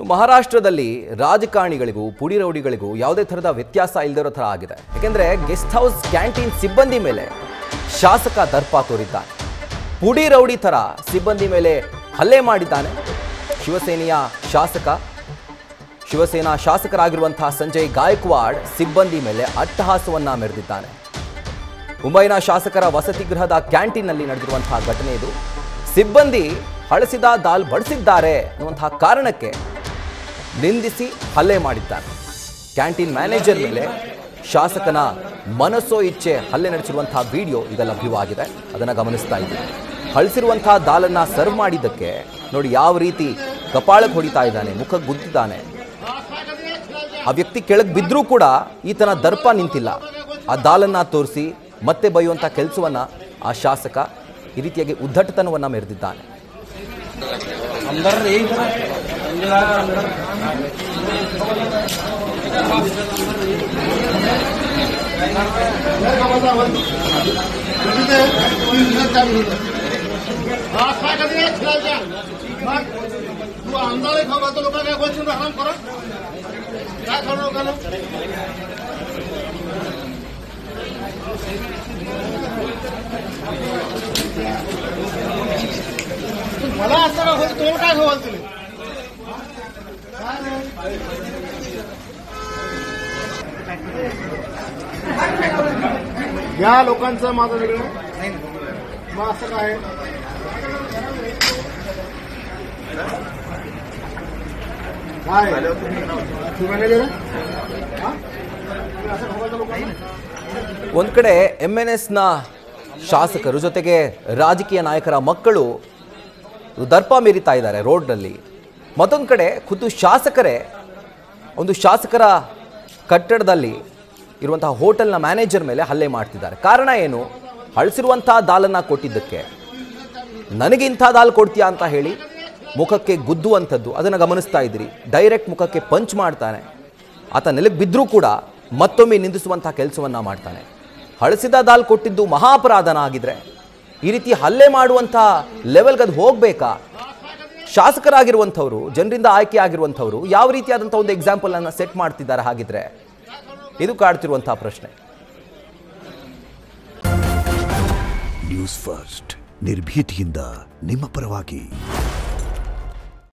ಮಹಾರಾಷ್ಟ್ರದಲ್ಲಿ ರಾಜಕಾರಣಿಗಳಿಗೂ ಪುಡಿ ರೌಡಿಗಳಿಗೂ ಯಾವುದೇ ಥರದ ವ್ಯತ್ಯಾಸ ಇಲ್ಲದಿರೋ ಥರ ಆಗಿದೆ. ಯಾಕೆಂದರೆ ಗೆಸ್ಟ್ ಹೌಸ್ ಕ್ಯಾಂಟೀನ್ ಸಿಬ್ಬಂದಿ ಮೇಲೆ ಶಾಸಕ ದರ್ಪ ತೋರಿದ್ದಾನೆ. ಪುಡಿ ರೌಡಿ ಥರ ಸಿಬ್ಬಂದಿ ಮೇಲೆ ಹಲ್ಲೆ ಮಾಡಿದ್ದಾನೆ. ಶಿವಸೇನಾ ಶಾಸಕರಾಗಿರುವಂತಹ ಸಂಜಯ್ ಗಾಯಕ್ವಾಡ್ ಸಿಬ್ಬಂದಿ ಮೇಲೆ ಅಟ್ಟಹಾಸವನ್ನ ಮೆರೆದಿದ್ದಾನೆ. ಮುಂಬೈನ ಶಾಸಕರ ವಸತಿ ಗೃಹದ ಕ್ಯಾಂಟೀನ್ನಲ್ಲಿ ನಡೆದಿರುವಂತಹ ಘಟನೆ ಇದು. ಸಿಬ್ಬಂದಿ ಹಳಸಿದ ದಾಲ್ ಬಡಿಸಿದ್ದಾರೆ ಅನ್ನುವಂತಹ ಕಾರಣಕ್ಕೆ ನಿಂದಿಸಿ ಹಲ್ಲೆ ಮಾಡಿದ್ದಾನೆ. ಕ್ಯಾಂಟೀನ್ ಮ್ಯಾನೇಜರ್ ಮೇಲೆ ಶಾಸಕನ ಮನಸ್ಸೋ ಇಚ್ಛೆ ಹಲ್ಲೆ ನಡೆಸಿರುವಂತಹ ವಿಡಿಯೋ ಈಗ ಲಭ್ಯವಾಗಿದೆ. ಅದನ್ನು ಗಮನಿಸ್ತಾ ಇದ್ದೀವಿ. ಹಳಸಿರುವಂತಹ ದಾಲನ್ನು ಸರ್ವ್ ಮಾಡಿದ್ದಕ್ಕೆ ನೋಡಿ ಯಾವ ರೀತಿ ಕಪಾಳಕ್ಕೆ ಹೊಡಿತಾ ಇದ್ದಾನೆ, ಮುಖಕ್ಕೆ ಗುದ್ದಿದ್ದಾನೆ. ಆ ವ್ಯಕ್ತಿ ಕೆಳಗೆ ಬಿದ್ದರೂ ಕೂಡ ಈತನ ದರ್ಪ ನಿಂತಿಲ್ಲ. ಆ ದಾಲನ್ನು ತೋರಿಸಿ ಮತ್ತೆ ಬೈಯುವಂಥ ಕೆಲಸವನ್ನು ಆ ಶಾಸಕ ಈ ರೀತಿಯಾಗಿ ಉದ್ದಟತನವನ್ನು ಮೆರೆದಿದ್ದಾನೆ. मला असं होईल तो काय होईल तुम्ही या लोकांचं माझं वेगळं मग असं काय मॅनेजर ಒಂದು ಕಡೆ MNSನ ಶಾಸಕರು ಜೊತೆಗೆ ರಾಜಕೀಯ ನಾಯಕರ ಮಕ್ಕಳು ದರ್ಪ ಮೀರಿತಾ ಇದ್ದಾರೆ ರೋಡ್ನಲ್ಲಿ. ಮತ್ತೊಂದು ಕಡೆ ಖುದ್ದು ಶಾಸಕರೇ ಒಂದು ಶಾಸಕರ ಕಟ್ಟಡದಲ್ಲಿ ಇರುವಂತಹ ಹೋಟೆಲ್ನ ಮ್ಯಾನೇಜರ್ ಮೇಲೆ ಹಲ್ಲೆ ಮಾಡ್ತಿದ್ದಾರೆ. ಕಾರಣ ಏನು? ಹಳಸಿರುವಂತಹ ದಾಲನ್ನು ಕೊಟ್ಟಿದ್ದಕ್ಕೆ. ನನಗೆ ಇಂಥ ದಾಲ್ ಕೊಡ್ತೀಯಾ ಅಂತ ಹೇಳಿ ಮುಖಕ್ಕೆ ಗುದ್ದುವಂಥದ್ದು ಅದನ್ನು ಗಮನಿಸ್ತಾ ಇದ್ದೀರಿ. ಡೈರೆಕ್ಟ್ ಮುಖಕ್ಕೆ ಪಂಚ್ ಮಾಡ್ತಾನೆ. ಆತ ನೆಲಕ್ಕೆ ಬಿದ್ದರೂ ಕೂಡ ಮತ್ತೊಮ್ಮೆ ನಿಂದಿಸುವಂಥ ಕೆಲಸವನ್ನು ಮಾಡ್ತಾನೆ. ಹಳಸಿದ ದಾಲ್ ಕೊಟ್ಟಿದ್ದು ಮಹಾಪರಾಧನ ಆಗಿದ್ರೆ ಈ ರೀತಿ ಹಲ್ಲೆ ಮಾಡುವಂಥ ಲೆವೆಲ್ಗೆ ಅದು ಹೋಗಬೇಕಾ? ಶಾಸಕರಾಗಿರುವಂಥವ್ರು, ಜನರಿಂದ ಆಯ್ಕೆ ಆಗಿರುವಂಥವ್ರು ಯಾವ ರೀತಿಯಾದಂಥ ಒಂದು ಎಕ್ಸಾಂಪಲನ್ನು ಸೆಟ್ ಮಾಡ್ತಿದ್ದಾರೆ? ಹಾಗಿದ್ರೆ ಇದು ಕಾಡ್ತಿರುವಂತಹ ಪ್ರಶ್ನೆ. ನ್ಯೂಸ್ ಫಸ್ಟ್ ನಿರ್ಭೀತಿಯಿಂದ ನಿಮ್ಮ ಪರವಾಗಿ.